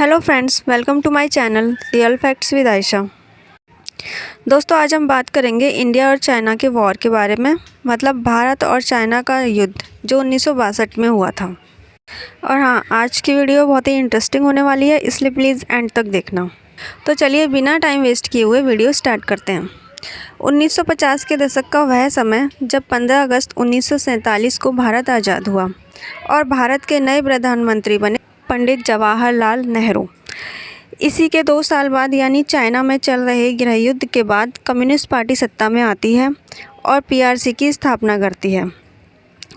Hello friends, welcome to my channel real facts with Ayesha. दोस्तों, आज हम बात करेंगे इंडिया और चाइना के वॉर के बारे में, मतलब भारत और चाइना का युद्ध जो 1962 में हुआ था। और हाँ, आज की वीडियो बहुत ही इंटरेस्टिंग होने वाली है, इसलिए प्लीज़ एंड तक देखना। तो चलिए बिना टाइम वेस्ट किए हुए वीडियो स्टार्ट करते हैं। 1950 के दशक का वह समय जब 15 अगस्त 1947 को भारत आज़ाद हुआ और भारत के नए प्रधानमंत्री बने पंडित जवाहरलाल नेहरू। इसी के 2 साल बाद यानी चाइना में चल रहे गृह युद्ध के बाद कम्युनिस्ट पार्टी सत्ता में आती है और पीआरसी की स्थापना करती है,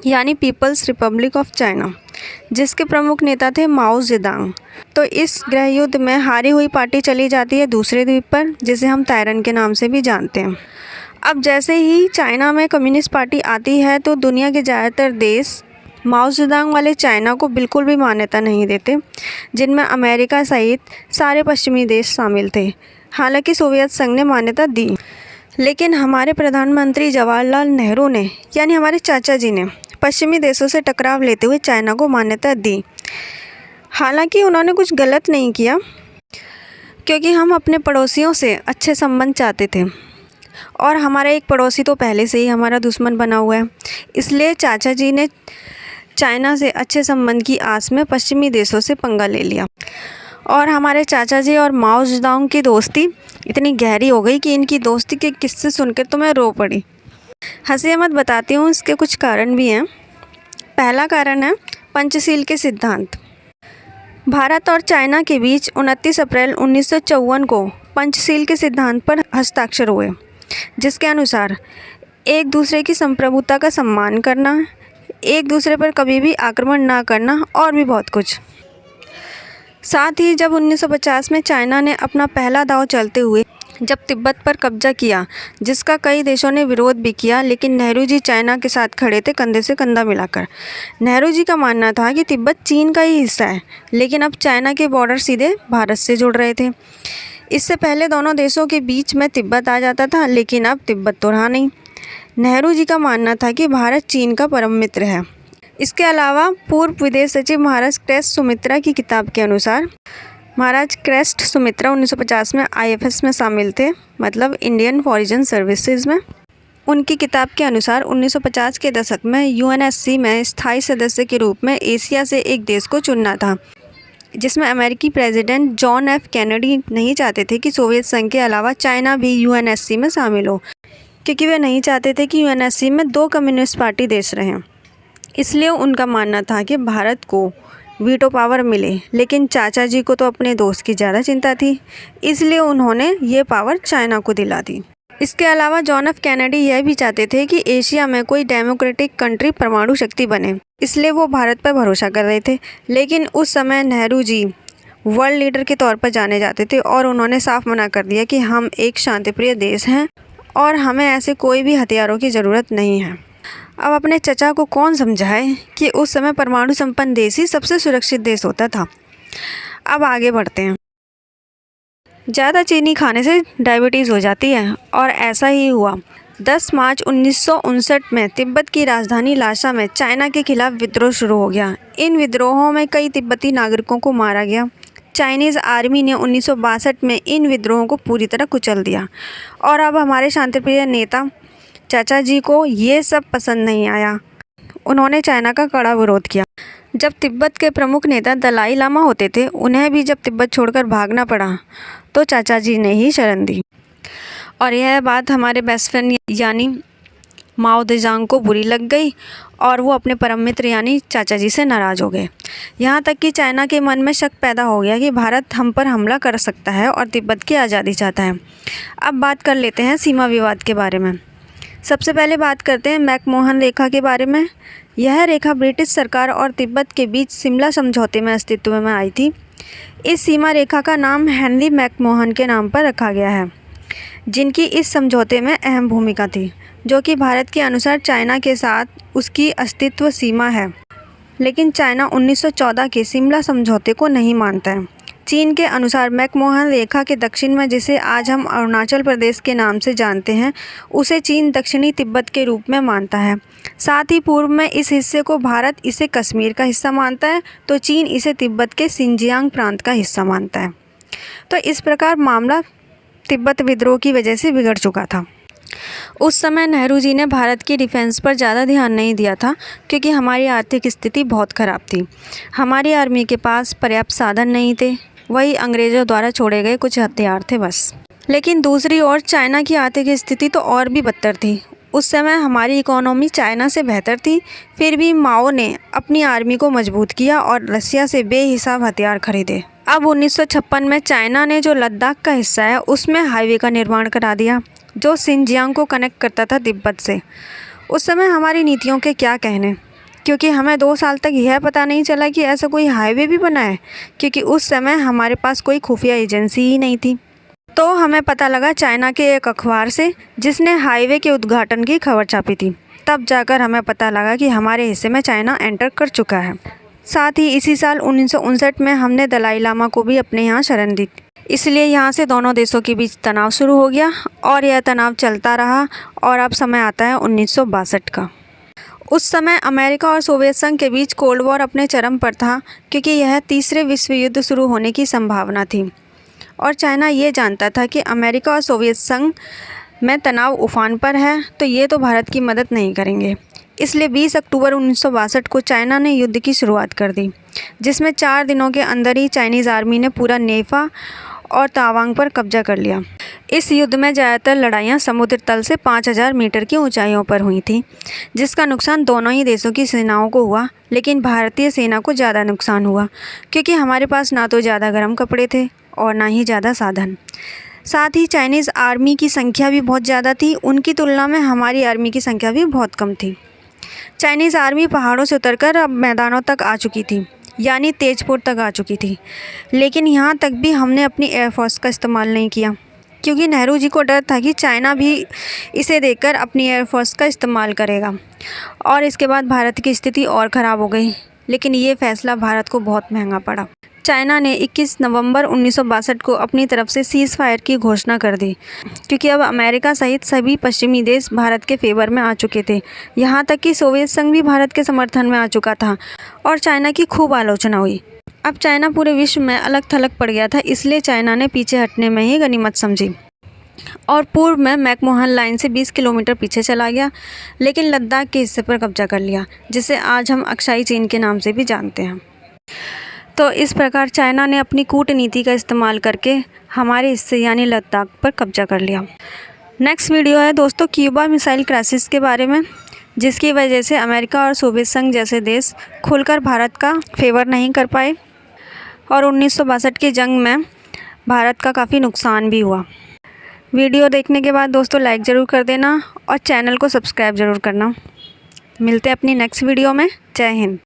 यानी पीपल्स रिपब्लिक ऑफ चाइना, जिसके प्रमुख नेता थे माओ जेडुंग। तो इस गृह युद्ध में हारी हुई पार्टी चली जाती है दूसरे द्वीप पर, जिसे हम ताइवान के नाम से भी जानते हैं। अब जैसे ही चाइना में कम्युनिस्ट पार्टी आती है तो दुनिया के ज़्यादातर देश माओ जेडुंग वाले चाइना को बिल्कुल भी मान्यता नहीं देते, जिनमें अमेरिका सहित सारे पश्चिमी देश शामिल थे। हालांकि सोवियत संघ ने मान्यता दी, लेकिन हमारे प्रधानमंत्री जवाहरलाल नेहरू ने, यानी हमारे चाचा जी ने, पश्चिमी देशों से टकराव लेते हुए चाइना को मान्यता दी। हालांकि उन्होंने कुछ गलत नहीं किया, क्योंकि हम अपने पड़ोसियों से अच्छे संबंध चाहते थे और हमारा एक पड़ोसी तो पहले से ही हमारा दुश्मन बना हुआ है। इसलिए चाचा जी ने चाइना से अच्छे संबंध की आस में पश्चिमी देशों से पंगा ले लिया और हमारे चाचा जी और माओ जेडुंग की दोस्ती इतनी गहरी हो गई कि इनकी दोस्ती के किस्से सुनकर तो मैं रो पड़ी। हंसी मत बताती हूँ, इसके कुछ कारण भी हैं। पहला कारण है पंचशील के सिद्धांत। भारत और चाइना के बीच 29 अप्रैल 1954 को पंचशील के सिद्धांत पर हस्ताक्षर हुए, जिसके अनुसार एक दूसरे की संप्रभुता का सम्मान करना, एक दूसरे पर कभी भी आक्रमण ना करना और भी बहुत कुछ। साथ ही जब 1950 में चाइना ने अपना पहला दांव चलते हुए जब तिब्बत पर कब्जा किया, जिसका कई देशों ने विरोध भी किया, लेकिन नेहरू जी चाइना के साथ खड़े थे कंधे से कंधा मिलाकर। नेहरू जी का मानना था कि तिब्बत चीन का ही हिस्सा है, लेकिन अब चाइना के बॉर्डर सीधे भारत से जुड़ रहे थे। इससे पहले दोनों देशों के बीच में तिब्बत आ जाता था, लेकिन अब तिब्बत तो रहा नहीं। नेहरू जी का मानना था कि भारत चीन का परम मित्र है। इसके अलावा पूर्व विदेश सचिव महाराज क्रेस्ट सुमित्रा की किताब के अनुसार, महाराज क्रेस्ट सुमित्रा 1950 में आईएफएस में शामिल थे, मतलब इंडियन फॉरेन सर्विसेज में। उनकी किताब के अनुसार 1950 के दशक में यूएनएससी में स्थायी सदस्य के रूप में एशिया से एक देश को चुनना था, जिसमें अमेरिकी प्रेसिडेंट जॉन एफ कैनेडी नहीं चाहते थे कि सोवियत संघ के अलावा चाइना भी यूएनएससी में शामिल हो, क्योंकि वे नहीं चाहते थे कि यूएनएससी में 2 कम्युनिस्ट पार्टी देश रहें। इसलिए उनका मानना था कि भारत को वीटो पावर मिले, लेकिन चाचा जी को तो अपने दोस्त की ज़्यादा चिंता थी, इसलिए उन्होंने ये पावर चाइना को दिला दी। इसके अलावा जॉन एफ कैनेडी यह भी चाहते थे कि एशिया में कोई डेमोक्रेटिक कंट्री परमाणु शक्ति बने, इसलिए वो भारत पर भरोसा कर रहे थे। लेकिन उस समय नेहरू जी वर्ल्ड लीडर के तौर पर जाने जाते थे और उन्होंने साफ मना कर दिया कि हम एक शांतिप्रिय देश हैं और हमें ऐसे कोई भी हथियारों की ज़रूरत नहीं है। अब अपने चचा को कौन समझाए कि उस समय परमाणु संपन्न देश ही सबसे सुरक्षित देश होता था। अब आगे बढ़ते हैं। ज़्यादा चीनी खाने से डायबिटीज़ हो जाती है और ऐसा ही हुआ। 10 मार्च 1959 में तिब्बत की राजधानी लासा में चाइना के खिलाफ विद्रोह शुरू हो गया। इन विद्रोहों में कई तिब्बती नागरिकों को मारा गया। चाइनीज़ आर्मी ने 1962 में इन विद्रोहों को पूरी तरह कुचल दिया और अब हमारे शांतिप्रिय नेता चाचा जी को ये सब पसंद नहीं आया। उन्होंने चाइना का कड़ा विरोध किया। जब तिब्बत के प्रमुख नेता दलाई लामा होते थे, उन्हें भी जब तिब्बत छोड़कर भागना पड़ा तो चाचा जी ने ही शरण दी और यह बात हमारे बेस्ट फ्रेंड यानी माओ जेडुंग को बुरी लग गई और वो अपने परम मित्र यानी चाचा जी से नाराज़ हो गए। यहाँ तक कि चाइना के मन में शक पैदा हो गया कि भारत हम पर हमला कर सकता है और तिब्बत की आज़ादी चाहता है। अब बात कर लेते हैं सीमा विवाद के बारे में। सबसे पहले बात करते हैं मैकमोहन रेखा के बारे में। यह रेखा ब्रिटिश सरकार और तिब्बत के बीच शिमला समझौते में अस्तित्व में आई थी। इस सीमा रेखा का नाम हेनरी मैकमोहन के नाम पर रखा गया है, जिनकी इस समझौते में अहम भूमिका थी, जो कि भारत के अनुसार चाइना के साथ उसकी अस्तित्व सीमा है। लेकिन चाइना 1914 के शिमला समझौते को नहीं मानता है। चीन के अनुसार मैकमोहन रेखा के दक्षिण में, जिसे आज हम अरुणाचल प्रदेश के नाम से जानते हैं, उसे चीन दक्षिणी तिब्बत के रूप में मानता है। साथ ही पूर्व में इस हिस्से को भारत इसे कश्मीर का हिस्सा मानता है, तो चीन इसे तिब्बत के सिंजियांग प्रांत का हिस्सा मानता है। तो इस प्रकार मामला तिब्बत विद्रोह की वजह से बिगड़ चुका था। उस समय नेहरू जी ने भारत की डिफेंस पर ज़्यादा ध्यान नहीं दिया था, क्योंकि हमारी आर्थिक स्थिति बहुत ख़राब थी। हमारी आर्मी के पास पर्याप्त साधन नहीं थे, वही अंग्रेज़ों द्वारा छोड़े गए कुछ हथियार थे बस। लेकिन दूसरी ओर चाइना की आर्थिक स्थिति तो और भी बदतर थी। उस समय हमारी इकोनॉमी चाइना से बेहतर थी, फिर भी माओ ने अपनी आर्मी को मजबूत किया और रसिया से बेहिसाब हथियार खरीदे। अब 1956 में चाइना ने जो लद्दाख का हिस्सा है उसमें हाईवे का निर्माण करा दिया, जो सिंजियांग को कनेक्ट करता था तिब्बत से। उस समय हमारी नीतियों के क्या कहने, क्योंकि हमें 2 साल तक यह पता नहीं चला कि ऐसा कोई हाईवे भी बना है, क्योंकि उस समय हमारे पास कोई खुफिया एजेंसी ही नहीं थी। तो हमें पता लगा चाइना के एक अखबार से, जिसने हाईवे के उद्घाटन की खबर छापी थी। तब जाकर हमें पता लगा कि हमारे हिस्से में चाइना एंटर कर चुका है। साथ ही इसी साल 1959 में हमने दलाई लामा को भी अपने यहाँ शरण दी। इसलिए यहाँ से दोनों देशों के बीच तनाव शुरू हो गया और यह तनाव चलता रहा और अब समय आता है 1962 का। उस समय अमेरिका और सोवियत संघ के बीच कोल्ड वॉर अपने चरम पर था, क्योंकि यह तीसरे विश्व युद्ध शुरू होने की संभावना थी और चाइना ये जानता था कि अमेरिका और सोवियत संघ में तनाव उफान पर है, तो ये तो भारत की मदद नहीं करेंगे। इसलिए 20 अक्टूबर 1962 को चाइना ने युद्ध की शुरुआत कर दी, जिसमें 4 दिनों के अंदर ही चाइनीज़ आर्मी ने पूरा नेफा और तावांग पर कब्जा कर लिया। इस युद्ध में ज़्यादातर लड़ाइयाँ समुद्र तल से 5000 मीटर की ऊंचाइयों पर हुई थीं, जिसका नुकसान दोनों ही देशों की सेनाओं को हुआ, लेकिन भारतीय सेना को ज़्यादा नुकसान हुआ, क्योंकि हमारे पास ना तो ज़्यादा गर्म कपड़े थे और ना ही ज़्यादा साधन। साथ ही चाइनीज़ आर्मी की संख्या भी बहुत ज़्यादा थी, उनकी तुलना में हमारी आर्मी की संख्या भी बहुत कम थी। चाइनीज़ आर्मी पहाड़ों से उतरकर अब मैदानों तक आ चुकी थी, यानी तेजपुर तक आ चुकी थी। लेकिन यहाँ तक भी हमने अपनी एयरफोर्स का इस्तेमाल नहीं किया, क्योंकि नेहरू जी को डर था कि चाइना भी इसे देखकर अपनी एयरफोर्स का इस्तेमाल करेगा और इसके बाद भारत की स्थिति और ख़राब हो गई। लेकिन ये फैसला भारत को बहुत महंगा पड़ा। चाइना ने 21 नवंबर 1962 को अपनी तरफ से सीज़ फायर की घोषणा कर दी, क्योंकि अब अमेरिका सहित सभी पश्चिमी देश भारत के फेवर में आ चुके थे। यहाँ तक कि सोवियत संघ भी भारत के समर्थन में आ चुका था और चाइना की खूब आलोचना हुई। अब चाइना पूरे विश्व में अलग थलग पड़ गया था, इसलिए चाइना ने पीछे हटने में ही गनीमत समझी और पूर्व में मैकमोहन लाइन से 20 किलोमीटर पीछे चला गया, लेकिन लद्दाख के हिस्से पर कब्जा कर लिया, जिसे आज हम अक्साई चीन के नाम से भी जानते हैं। तो इस प्रकार चाइना ने अपनी कूटनीति का इस्तेमाल करके हमारे हिस्से यानी लद्दाख पर कब्जा कर लिया। नेक्स्ट वीडियो है दोस्तों क्यूबा मिसाइल क्राइसिस के बारे में, जिसकी वजह से अमेरिका और सोवियत संघ जैसे देश खुलकर भारत का फेवर नहीं कर पाए और 1962 की जंग में भारत का काफ़ी नुकसान भी हुआ। वीडियो देखने के बाद दोस्तों लाइक ज़रूर कर देना और चैनल को सब्सक्राइब ज़रूर करना। मिलते हैं अपनी नेक्स्ट वीडियो में। जय हिंद।